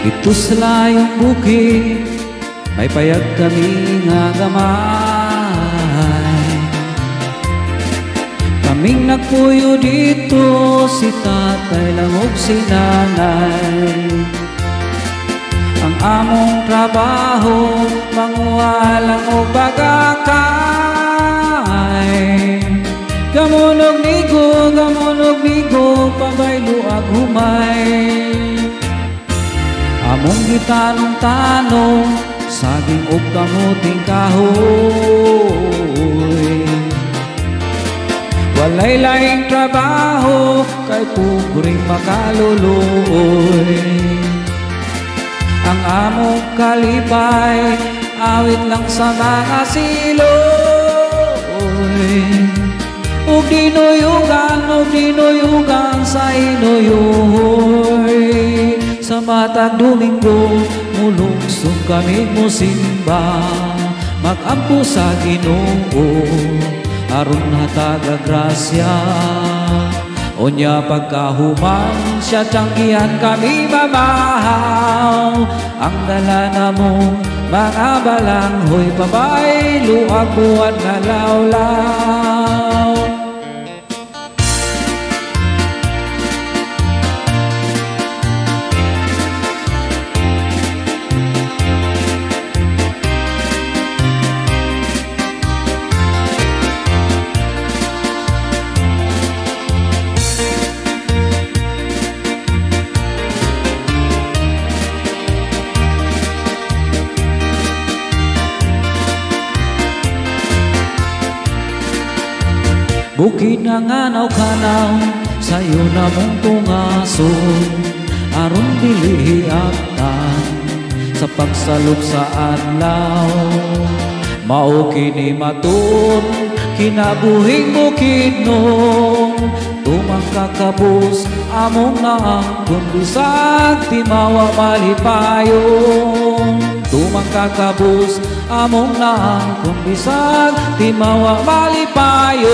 Ito sa layong bukid, may payag kami nga gamay. Kaming nagpuyo dito, si tatay lang ug si nanay. Ang among trabaho, manguha lang o bagakay. Gamunog nigo, pabaylo ag humay. Among gitanong-tanong, saging ug kamuting kahoy. Walay laing trabaho, kay pugring makaluluoy. Ang among kalipay, awit lang sa mga siloy. Ug dinuyugan sa inuyoy. Sa matag Domingo, mulungsong kami mo simba, magampo sa Ginoo, aron hataga grasya. Onya pagkahuman, siya tiyanggihan kami mabahaw. Ang dala na mo, mga balanghoy, pabay, luag buwan nga lawlaw. Bukid na nganaw-kanaw, sayo na mong tungason, aron dili hiaptan sa pagsalub sa adlaw. Mao kini matun, kinabuhing bukid nung tumang kakabus, among naangkon bisag timawa malipayon. Tumang kakabus, among naangkon bisag timawa malipayon.